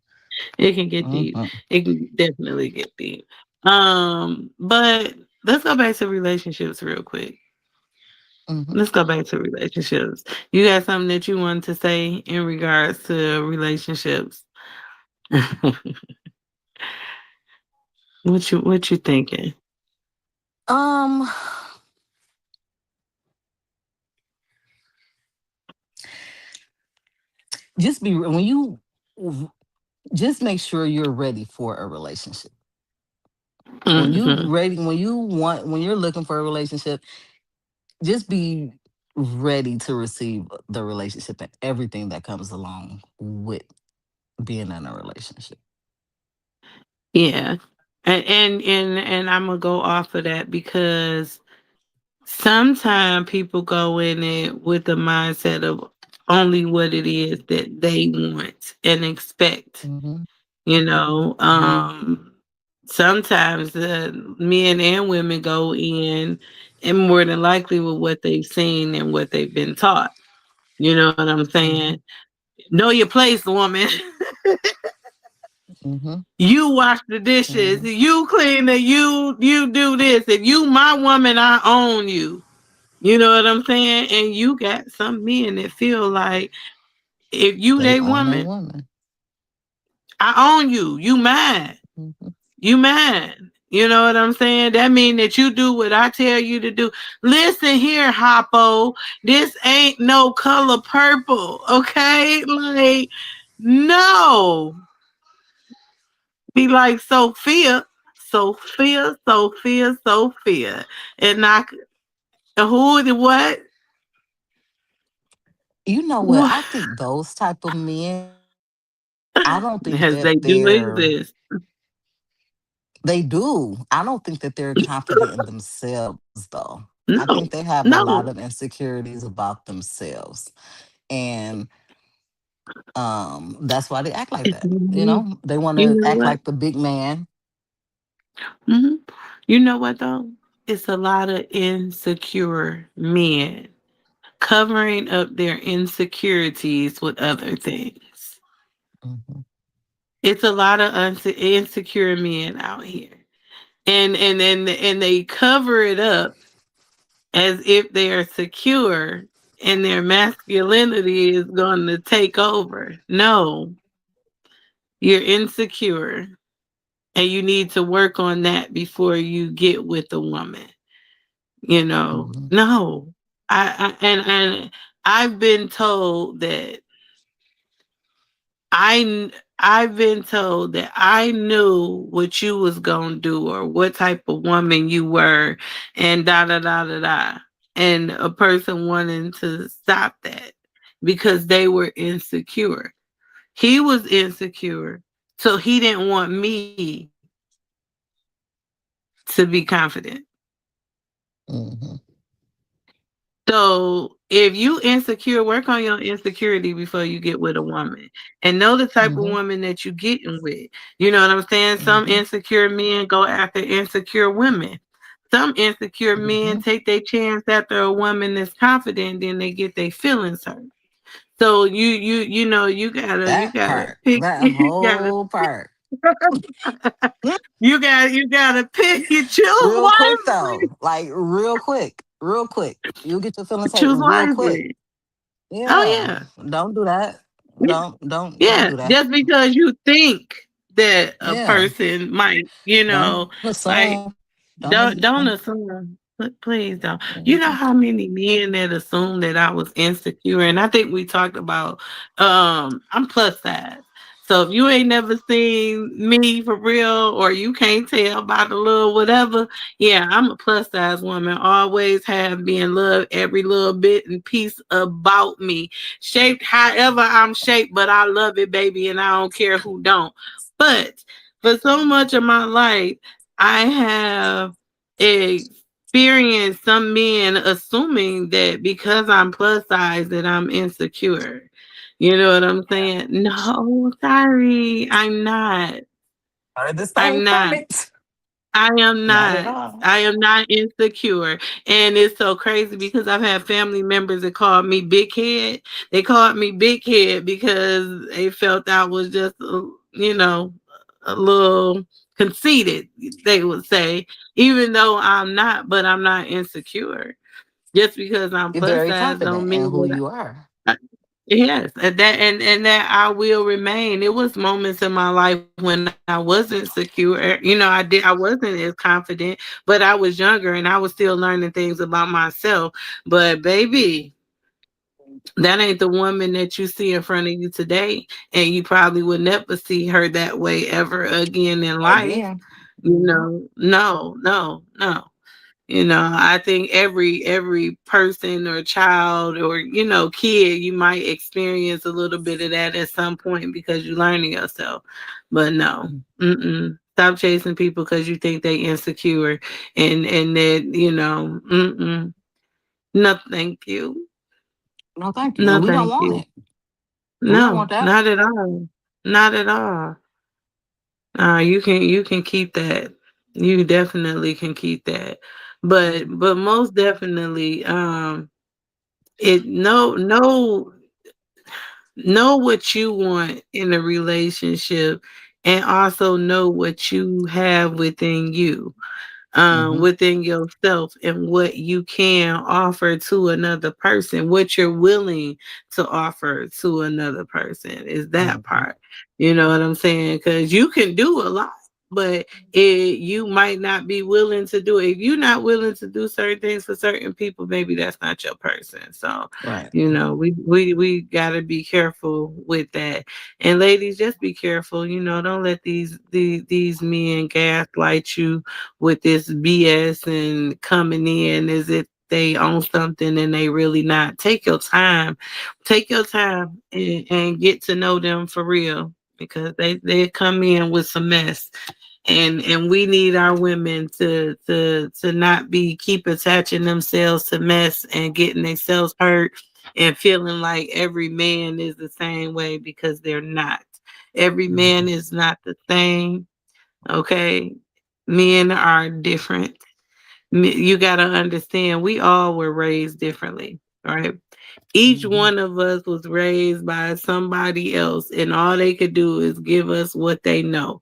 It can get deep. Mm-hmm. It can definitely get deep. But let's go back to relationships real quick. Mm-hmm. Let's go back to relationships. You got something that you wanted to say in regards to relationships? What you thinking? Um, just be when you just make sure you're ready for a relationship. Hmm. When you're looking for a relationship, just be ready to receive the relationship and everything that comes along with being in a relationship. Yeah. And I'm gonna go off of that because sometimes people go in it with the mindset of only what it is that they want and expect. Mm-hmm. You know, sometimes men and women go in and more than likely with what they've seen and what they've been taught. You know what I'm Mm-hmm. saying? Know your place, woman. Mm-hmm. You wash the dishes, Mm-hmm. you clean it, you do this. If you my woman, I own you. You know what I'm saying? And you got some men that feel like if you They they own their woman, woman. I own you. You mine. Mm-hmm. You mine. You know what I'm saying? That mean that you do what I tell you to do. Listen here, Hoppo. This ain't no color purple, okay? Like, no. Be like Sophia, Sophia, Sophia, Sophia. And I who the what? You know what? What? I think those type of men, I don't think As that they do they're exist. they do. I don't think that they're confident in themselves though. I No, think they have a lot no. of insecurities about themselves. And that's why they act like that. You You know, they want to know act what? like the big man. Hmm. You know what though? It's a lot of insecure men covering up their insecurities with other things. Hmm. It's a lot of insecure men out here. And they cover it up as if they are secure and their masculinity is going to take over. No, you're insecure and you need to work on that before you get with a woman. You know, Hmm. no. And I've been told that I've been told that I knew what you was gonna do or what type of woman you were, and da da da da da. And a person wanting to stop that because they were insecure. He was insecure, so he didn't want me to be confident. Hmm. So if you insecure, work on your insecurity before you get with a woman. And know the type of Hmm. woman that you getting with. You know what I'm saying? Some Hmm. insecure men go after insecure women. Some insecure men Hmm. take their chance after a woman that's confident, then they get their feelings hurt. So you know you That gotta part, pick that you gotta whole part. you gotta pick you choose Real quick wisely. though, like real quick, real quick. You'll get your feelings hurt Choose real quick. wisely. Oh Yeah, yeah. don't do that. Don't Yeah, do that. just because you think that a Yeah, person might, you don't know, like assume. Don't don't assume. assume. Please don't. You know Mhm. how many men that assumed that I was insecure, and I think we talked about. I'm plus size, so if you ain't never seen me for real, or you can't tell by the little whatever, yeah, I'm a plus size woman. Always have been loved every little bit and piece about me, shaped however I'm shaped, but I love it, baby, and I don't care who don't. But for so much of my life, I have experienced some men assuming that because I'm plus size that I'm insecure. You know what I'm saying? No, sorry, I'm not. Are the same I'm not. planet? I am Not at not. all. I am not insecure. And it's so crazy because I've had family members that called me big head. They called me big head because they felt I was just, a little conceited, they would say, even though I'm not, but I'm not insecure. Just because I'm You're plus very size don't confident in mean who that you are. yes, and that I will remain. It was moments in my life when I wasn't secure. I wasn't as confident, but I was younger and I was still learning things about myself. But baby, that ain't the woman that you see in front of you today, and you probably would never see her that way ever again in life. Again. Hmm. No, no, no. I think every person or child or kid, you might experience a little bit of that at some point because you're learning yourself. But no, mm-mm. Stop chasing people because you think they insecure and that, no, thank you. No, thank you. No, And we don't thank want you. it. We don't No, want that. not at all. Not at all. You can keep that. You definitely can keep that. But most definitely, it know what you want in a relationship, and also know what you have within you, Hmm. within yourself, and what you can offer to another person, what you're willing to offer to another person is that Hmm. part. You know what I'm saying? Because you can do a lot, but you might not be willing to do it. If you're not willing to do certain things for certain people, maybe that's not your person. So, Right. we gotta be careful with that. And ladies, just be careful. Don't let these men gaslight you with this BS and coming in as if they own something and they really not. Take your time and get to know them for real, because they come in with some mess, and we need our women to not be keep attaching themselves to mess and getting themselves hurt and feeling like every man is the same way, because they're not. Every man Hmm. is not the same. Okay, men are different. You got to understand, we all were raised differently, right? Each Hmm. one of us was raised by somebody else, and all they could do is give us what they know.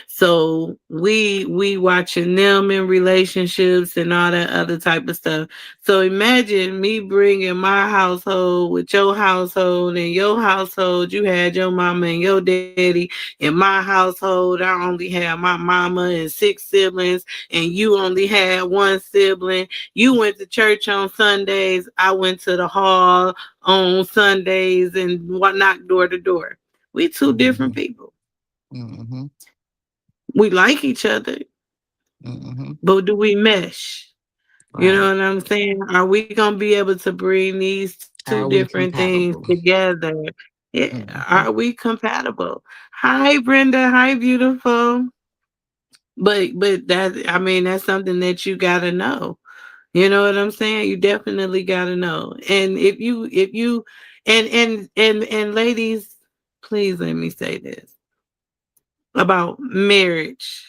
So we watching them in relationships and all that other type of stuff. So imagine me bringing my household with your household. In your household you had your mama and your daddy. In my household I only had my mama and six siblings, and you only had one sibling. You went to church on Sundays, I went to the hall on Sundays and what knock door to door. We two different Hmm. people. Hmm. We like each other, Hmm. but do we mesh? You know Right. what I'm saying? Are we gonna be able to bring these two Are we different things compatible? together? Yeah, are Hmm. we compatible? Hi, Brenda. Hi, beautiful. But that's something that you gotta know. You know what I'm saying? You definitely gotta know. And if you and ladies, please let me say this about marriage.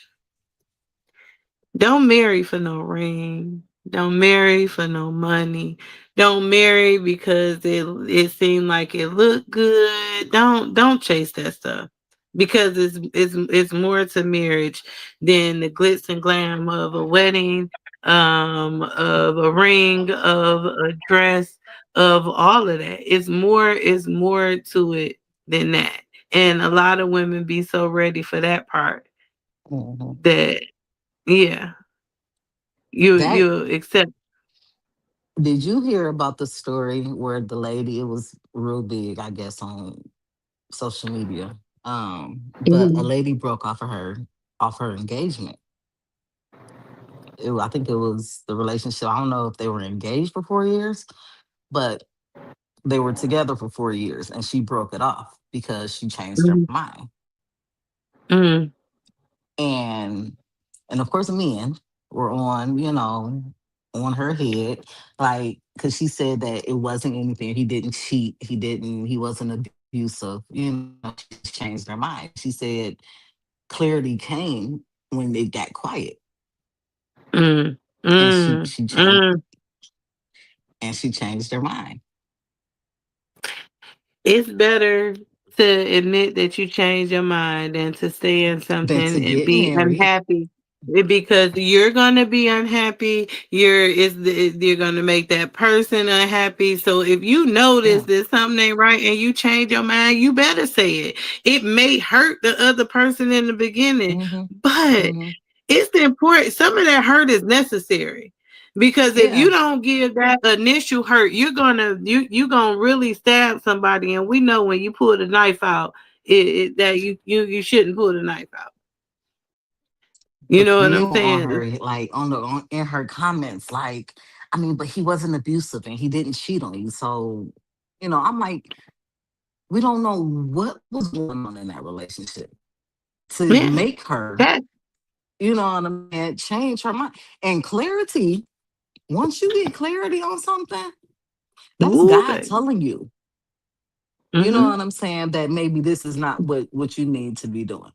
Don't marry for no ring. Don't marry for no money. Don't marry because it seemed like it looked good. Don't chase that stuff, because it's more to marriage than the glitz and glam of a wedding, of a ring, of a dress, of all of that. It's more to it than that. And a lot of women be so ready for that part Hmm. that, yeah, you That you accept. Did you hear about the story where the lady, it was real big, I guess, on social media. But a Mhm, lady broke off her engagement. I think it was the relationship. I don't know if they were engaged for 4 years, but they were together for 4 years, and she broke it off because she changed her mhm, mind. mhm, And and of course, men were on, on her head, like, because she said that it wasn't anything. He didn't cheat. He wasn't abusive. She just changed her mind. She said clarity came when it got quiet, mm, and mm, mm. she changed her mind. It's better to admit that you changed your mind than to stay in Than to something and get be married. unhappy. Because you're gonna be unhappy, you're gonna make that person unhappy. So if you notice Yeah. that something ain't right and you change your mind, you better say it. It may hurt the other person in the beginning, Hmm. but Hmm. it's important. Some of that hurt is necessary, because if Yeah. you don't give that initial hurt, you're gonna really stab somebody. And we know when you pull the knife out, that you shouldn't pull the knife out. You But know what men I'm were on saying? her, like, in her comments, like, I mean, but he wasn't abusive and he didn't cheat on you. So, I'm like, we don't know what was going on in that relationship to Yeah, make her that. You know what I'm saying? Change her mind. And clarity, once you get clarity on something, that's Ooh, God baby. telling you. You know Mm-hmm. what I'm saying? That maybe this is not what you need to be doing.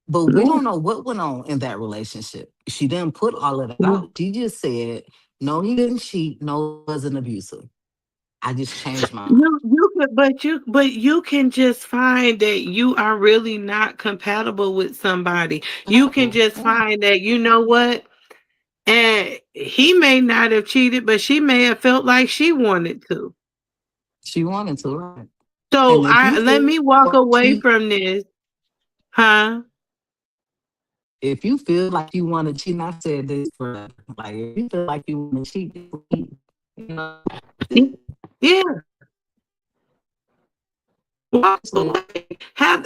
But we Yeah. don't know what went on in that relationship. She didn't put all of that out. She just said, no, he didn't cheat. No, he wasn't abusive. I just changed my mind. You could, but you can just find that you are really not compatible with somebody. You can Compatible. just Yeah. find that, you know what, and he may not have cheated, but she may have felt like she wanted to. She wanted to, right? So And if you I let feel me walk like away cheat, from this, huh? if you feel like you want to cheat, and I said this for like, if you feel like you want to cheat, you know, Yeah, walk so, away. Have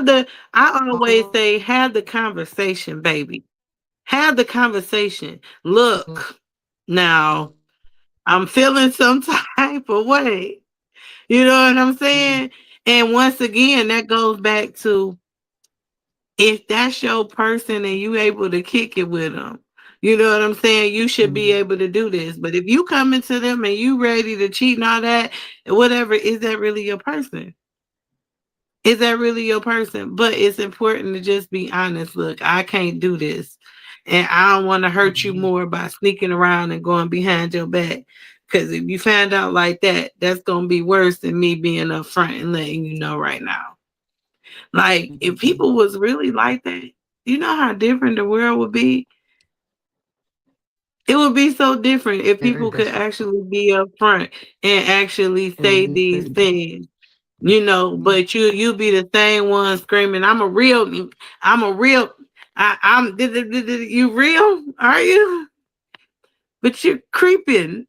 the. I always say, have the conversation, baby. Have the conversation. Look, now I'm feeling some type of way. You know what I'm saying? And once again, that goes back to, if that's your person and you able to kick it with them, you know what I'm saying? You should be able to do this. But if you come into them and you ready to cheat and all that, whatever, is that really your person? Is that really your person? But it's important to just be honest. Look, I can't do this. And I don't want to hurt you more by sneaking around and going behind your back. Because if you find out like that, that's going to be worse than me being upfront and letting you know right now. Like, if people was really like that, you know how different the world would be? It would be so different if very people could different. actually be upfront and actually It would say be these very different. things. You know, but you be the same one screaming, I'm a real, I'm you real, are you? But you're creeping.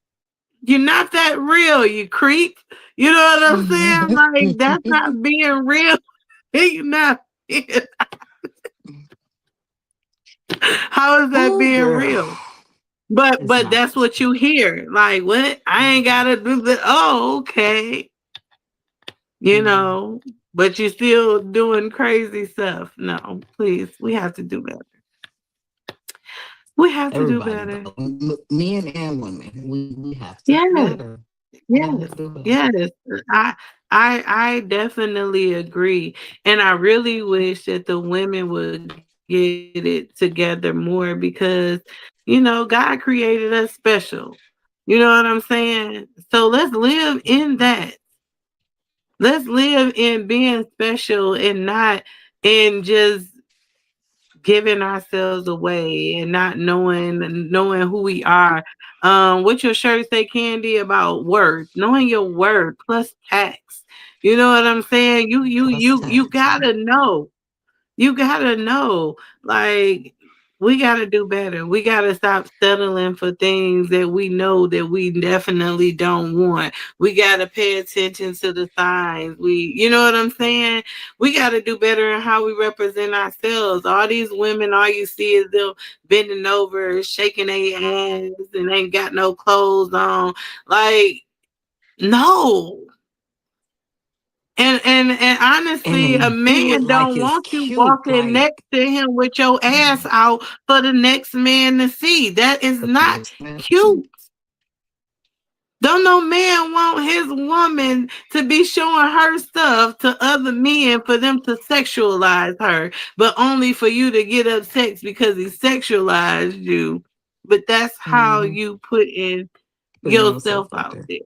You're not that real, you creep. You know what I'm saying? Like, that's not being real. You're not. How is that Oh, being girl. real? But It's not. that's what you hear. Like, what? I ain't gotta do that. Oh, okay. You Mhm. know, but you're still doing crazy stuff. No, please, we have to do better. We have to do Everybody, better. though, men and women, we have to do Yes, better. We have yes, to do better. yes. I I definitely agree. And I really wish that the women would get it together more because, God created us special. You know what I'm saying? So let's live in that. Let's live in being special and not in just giving ourselves away and not knowing who we are. What your shirt say, Candy, about worth, knowing your worth plus tax. You know what I'm saying? Plus You tax, right? gotta know. You gotta know, like, we gotta do better. We gotta stop settling for things that we know that we definitely don't want. We gotta pay attention to the signs. You know what I'm saying? We gotta do better in how we represent ourselves. All these women, all you see is them bending over, shaking their ass, and ain't got no clothes on. Like, no. And And honestly, a they do it man like don't it's want you cute. walking Like, next to him with your ass out for the next man to see. That is the not next man too. cute. Don't no man want his woman to be showing her stuff to other men for them to sexualize her, but only for you to get upset because he sexualized you. But that's how Mm-hmm. you put in Putting yourself yourself out out there. there.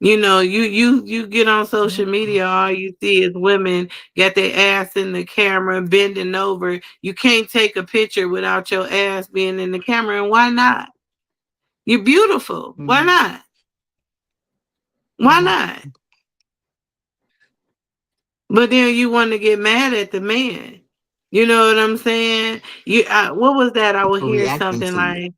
You get on social Yeah. media, all you see is women got their ass in the camera, bending over. You can't take a picture without your ass being in the camera, and why not? You're beautiful. Why Mm-hmm. not? Why not? Exactly. But then you want to get mad at the man. You know what I'm saying? What was that? I would For hear reacting something to you. like,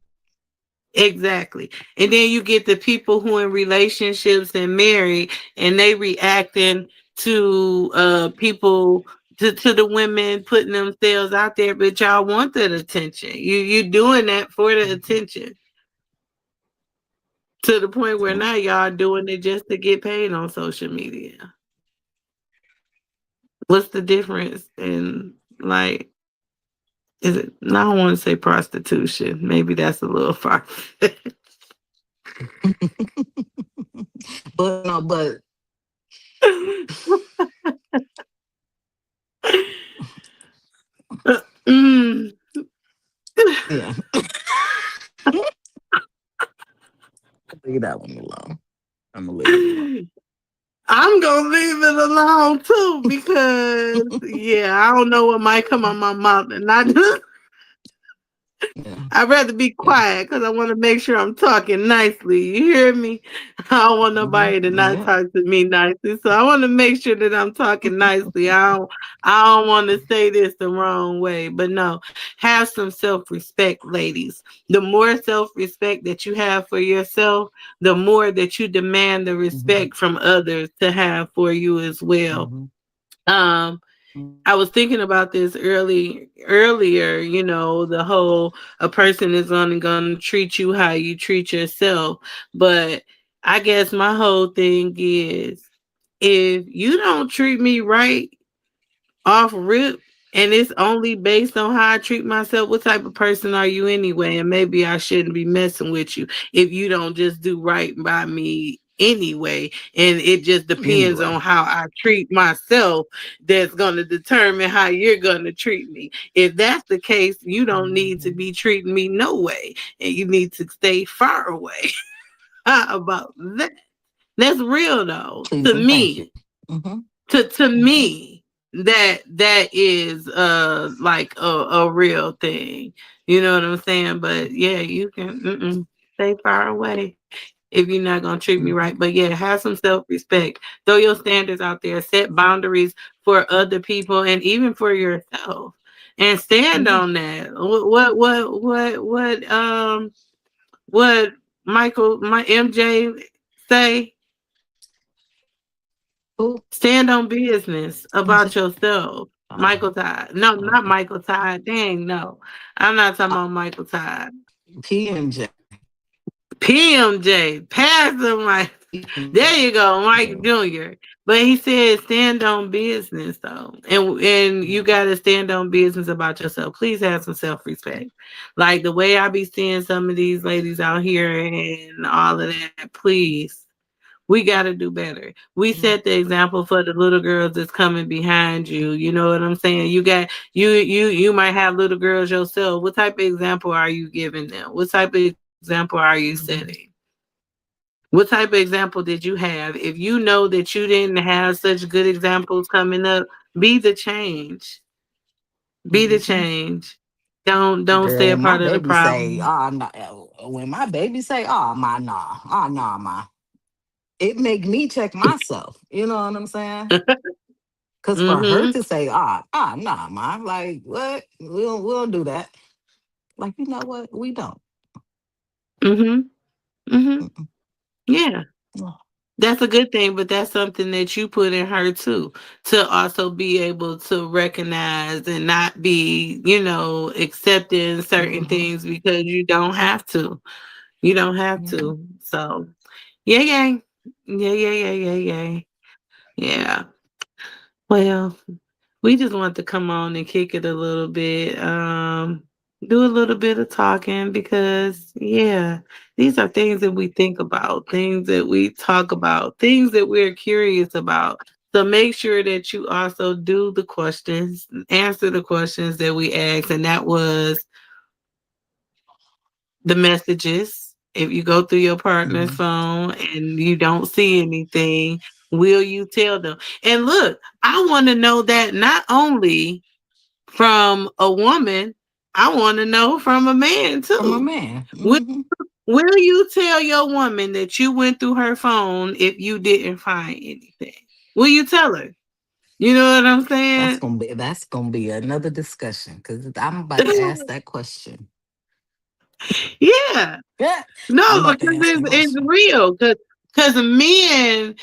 exactly. And then you get the people who in relationships and married and they reacting to people, to the women putting themselves out there, but y'all want that attention. You doing that for the Mhm. attention, to the point where Yeah. now y'all doing it just to get paid on social media. What's the difference? And like, is it? I don't want to say prostitution. Maybe that's a little far. But no, but Mm. yeah, leave that one alone. I'm gonna leave it alone. I'm gonna leave it alone too because yeah, I don't know what might come out my mouth, and I just Yeah, I'd rather be yeah. quiet because I want to make sure I'm talking nicely. You hear me? I don't want nobody to not Yep. talk to me nicely. So I want to make sure that I'm talking nicely. I don't want to say this the wrong way. But no, have some self-respect, ladies. The more self-respect that you have for yourself, the more that you demand the Mm-hmm. respect from others to have for you as well. Mm-hmm. Um, I was thinking about this earlier, the whole a person is only gonna treat you how you treat yourself. But I guess my whole thing is if you don't treat me right off rip and it's only based on how I treat myself, what type of person are you anyway? And maybe I shouldn't be messing with you if you don't just do right by me anyway. And it just depends Anyway. on how I treat myself that's going to determine how you're going to treat me. If that's the case, you don't need to Mm-hmm. be treating me no way. And you need to stay far away. How about that? That's real though. Please To and thank you. me, Mm-hmm. to Mm-hmm. me that is like a real thing, you know what I'm saying? But yeah, you can stay far away if you're not going to treat me Mm-hmm. right. But yeah, have some self-respect, throw your standards out there, set boundaries for other people and even for yourself, and stand Yeah. on that. What my MJ say? Who? Stand on business MJ? about yourself. Uh, Michael Todd. No, not okay. Michael Todd. Dang, no. I'm not talking Uh, about Michael Todd. PMJ. PMJ. Pastor Mike. There you go, Mike Jr. But he said stand on business though. And you gotta stand on business about yourself. Please have some self-respect. Like the way I be seeing some of these ladies out here and all of that, please. We got to do better. We set the example for the little girls that's coming behind you. You know what I'm saying? You might have little girls yourself. What type of example are you giving them? What type of example are you setting? Mm-hmm. What type of example did you have? If you know that you didn't have such good examples coming up, be the change. Be the Mm-hmm. change. Don't Girl, stay a when my part of the baby say, problem. oh, no, when my baby say, oh, my, nah, oh, nah, my, it make me check myself. You know what I'm saying? Because for her Mm-hmm. to say, nah, ma, like, what? We don't do that. Like, you know what? We don't. Mm-hmm. Mm-hmm. Mm-mm. Yeah. Oh, That's a good thing, but that's something that you put in her too, to also be able to recognize and not be, accepting certain mhm. things because you don't have to. You don't have Yeah. to. So, yeah, yeah. Yeah, yeah, yeah, yeah, yeah. Yeah. Well, we just want to come on and kick it a little bit, do a little bit of talking because, yeah, these are things that we think about, things that we talk about, things that we're curious about. So make sure that you also do the questions, answer the questions that we asked, and that was the messages. If you go through your partner's Mhm. phone and you don't see anything, will you tell them? And look, I want to know that not only from a woman, I want to know from a man From a too. man. Will, Hmm. will you tell your woman that you went through her phone if you didn't find anything? Will you tell her? You know what I'm saying? That's gonna be another discussion because I'm about to ask that question. Yeah. Yeah. I'm No, about to because ask that it's question. real. Because men,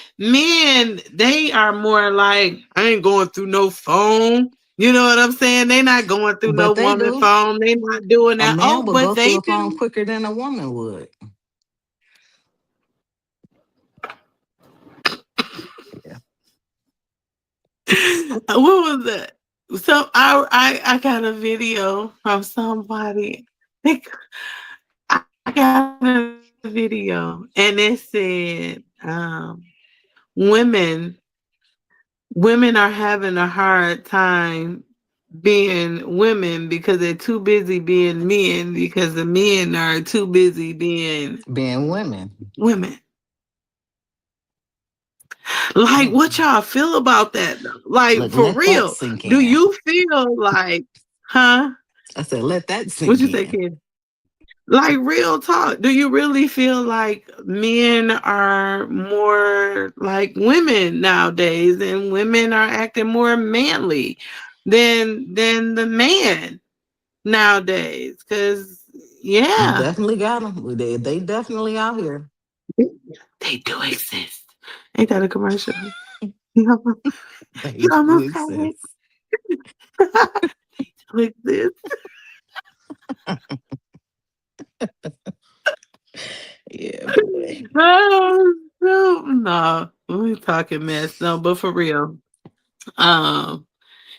they are more like, I ain't going through no phone. You know what I'm saying? They not going through no But they woman do. phone. They not doing A that. man Oh, will but go through they a phone do. quicker than a woman would. Yeah. What was that? So I got a video from somebody. They, I got a video and it said, women women are having a hard time being women because they're too busy being men because the men are too busy being Being women. women. Like, Mm. what y'all feel about that? Though? Like, for Let that real, sink do in. you feel like, huh? I said, let that What sink you say, in. kid? Like, real talk. Do you really feel like men are more like women nowadays, and women are acting more manly than the man nowadays? Because You yeah, definitely got them. They definitely out here. they do exist. Ain't that a commercial? You They do almost had it. exist. They do exist. Yeah, boy. Oh, no, we talking mess. No, but for real. Um,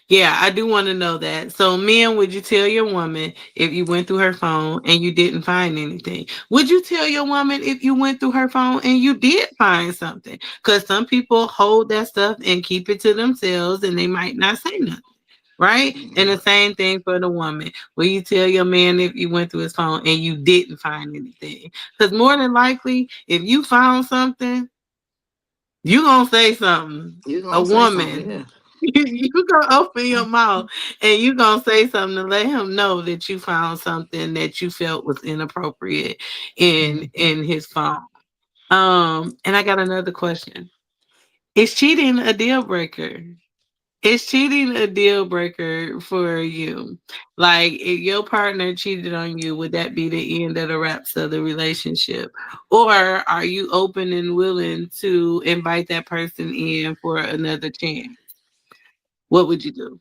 yeah, I do want to know that. So, men, would you tell your woman if you went through her phone and you didn't find anything? Would you tell your woman if you went through her phone and you did find something? Because some people hold that stuff and keep it to themselves and they might not say nothing. Right? And the same thing for the woman. Will you tell your man if you went through his phone and you didn't find anything? Because more than likely, if you found something, you gonna say something. You A gonna say something, woman, yeah. you gonna open your mouth and you gonna say something to let him know that you found something that you felt was inappropriate Mhm. in his phone. And I got another question. Is cheating a deal breaker? Is cheating a deal breaker for you? Like, if your partner cheated on you, would that be the end of the wraps of the relationship? Or are you open and willing to invite that person in for another chance? What would you do?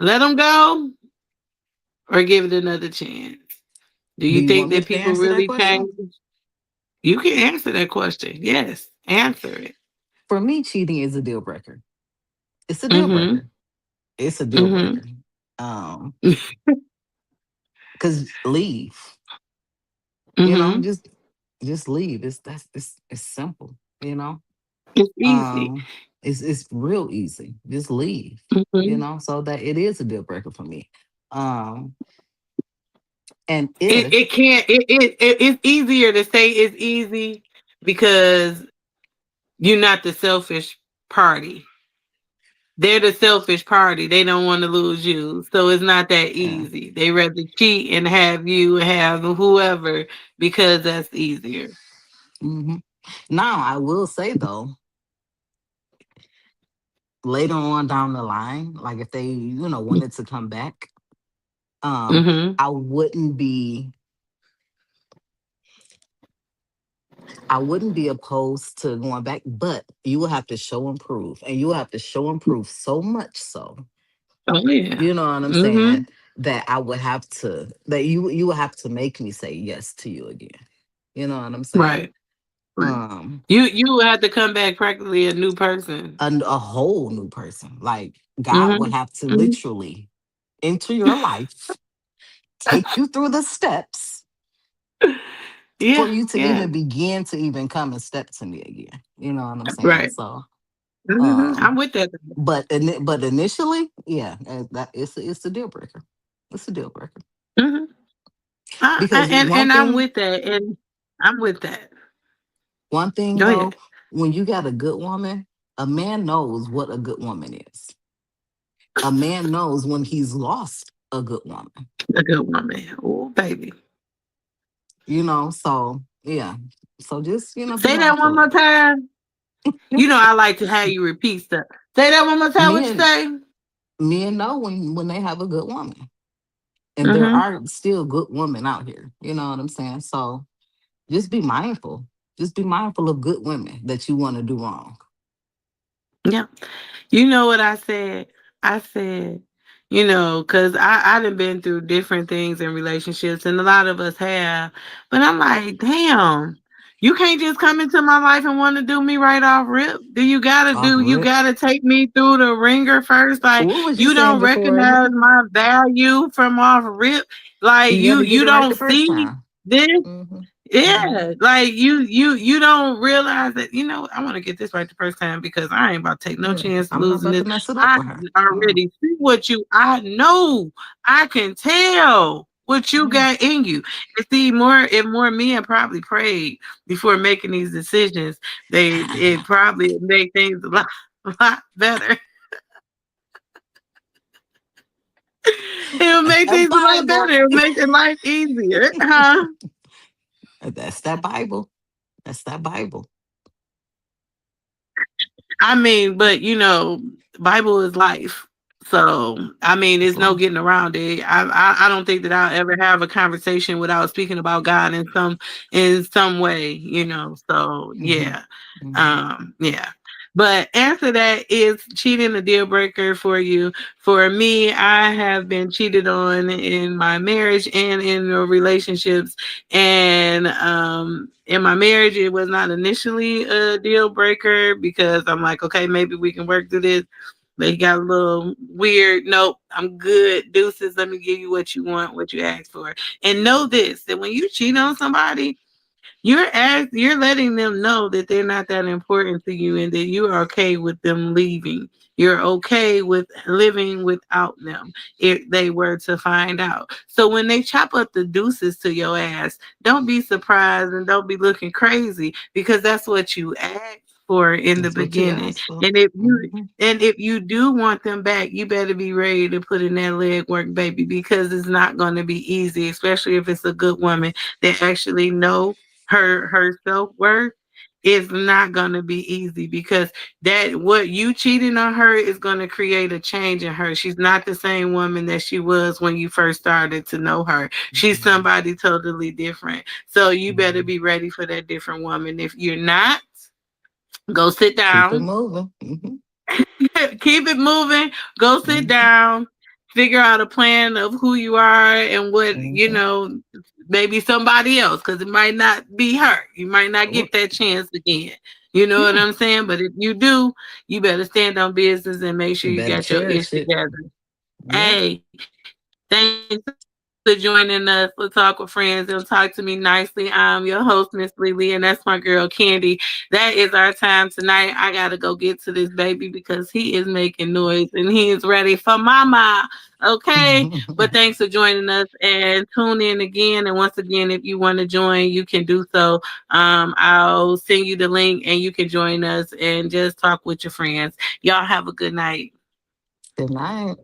Let them go or give it another chance? Do Do you you think want me that to people answer that really question? change? You can answer that question. Yes, answer it. For me, cheating is a deal breaker. It's a deal Mm-hmm. breaker. It's a deal Mm-hmm. breaker. Um, because leave. You know, Mm-hmm. just leave. It's simple. You know, It's easy. um, it's real easy. Just leave. You Mm-hmm. know, so that it is a deal breaker for me. Um, and It if can't it's easier to say it's easy because you're not the selfish party. They're the selfish party. They don't want to lose you. So it's not that yeah. easy. They rather cheat and have you have whoever because that's easier. hmm Now I will say though, later on down the line, like if they, wanted to come back, um, Mm-hmm. I wouldn't be I wouldn't be opposed to going back, but you will have to show and prove. And you will have to show and prove so much so, Oh yeah. you know what I'm saying, Mm-hmm. that I would have to that you would have to make me say yes to you again. You know what I'm saying? Right. Right. Um You have to come back practically a new person. a whole new person. Like God would Mm-hmm. have to Mm-hmm. literally enter your life, take you through the steps for Yeah, you to yeah. even begin to even come and step to me again. You know what I'm saying? Right. So Mm-hmm. I'm um with that. but initially, yeah, that it's a deal breaker. It's a deal breaker Mhm. because And I'm with that, and I'm with that. one thing Go though, ahead. when you got a good woman, a man knows what a good woman is. A man knows when he's lost a good woman. A good woman. Oh, baby. So yeah. So just be Say that one mindful more of time. You know I like to have you repeat stuff. Say that one more it. time. What you say? Men know when they have a good woman. And there Mm-hmm. are still good women out here. You know what I'm saying? So just be mindful. Just be mindful of good women that you want to do wrong. Yeah. You know what I said? I said, because I done been through different things in relationships, and a lot of us have. But I'm like, damn. You can't just come into my life and want to do me right off rip. You Off rip. gotta take me through the ringer first. Like What was you you saying don't before? recognize my value from off rip. Like You got to get you it right the don't first see time. this. Mm-hmm. Mm-hmm. Yeah, like you don't realize that, I want to get this right the first time because I ain't about to take no Yeah, chance I'm not losing about to this. mess it up I for her. No. already see I know, I can tell what you Yeah. got in you. And see, if more men probably prayed before making these decisions, it probably make things a lot better. It'll That's make that things a lot Bible. better. It'll make your life easier, huh? That's that Bible. That's that Bible. I mean, but Bible is life. So I mean, It's there's no life. getting around it. I don't think that I'll ever have a conversation without speaking about God in some way, So Mm-hmm. yeah, Mm-hmm. yeah. But answer that, is cheating a deal breaker for you? For me, I have been cheated on in my marriage and in the relationships. And in my marriage, it was not initially a deal breaker because I'm like, okay, maybe we can work through this. But he got a little weird. Nope, I'm good. Deuces, let me give you what you want, what you asked for. And know this, that when you cheat on somebody, you're letting them know that they're not that important to you and that you are okay with them leaving. You're okay with living without them if they were to find out. So when they chop up the deuces to your ass, don't be surprised and don't be looking crazy because that's what you asked for in the That's what you beginning. asked for. And if you Mm-hmm. and if you do want them back, you better be ready to put in that leg work, baby, because it's not going to be easy, especially if it's a good woman that actually know her self-worth. Is not going to be easy because that what you cheating on her is going to create a change in her. She's not the same woman that she was when you first started to know her. She's Mm-hmm. somebody totally different. So you better Mm-hmm. be ready for that different woman. If you're not, go sit Keep it down. moving. Mm-hmm. Keep it moving. Go sit Mm-hmm. down. Figure out a plan of who you are and what, Mm-hmm. maybe somebody else, because it might not be her. You might not Oh, get that chance again. You know what yeah. I'm saying? But if you do, you better stand on business and make sure You you better got your ish cherish it. together. Yep. Hey, thanks for joining us for Talk with Friends and Talk to Me Nicely. I'm your host, Miss Lily, and that's my girl Candy. That is our time tonight. I gotta go get to this baby because he is making noise and he is ready for mama. Okay. But thanks for joining us and tune in again. And once again, if you want to join, you can do so. I'll send you the link and you can join us and just talk with your friends. Y'all have a good night. Good night.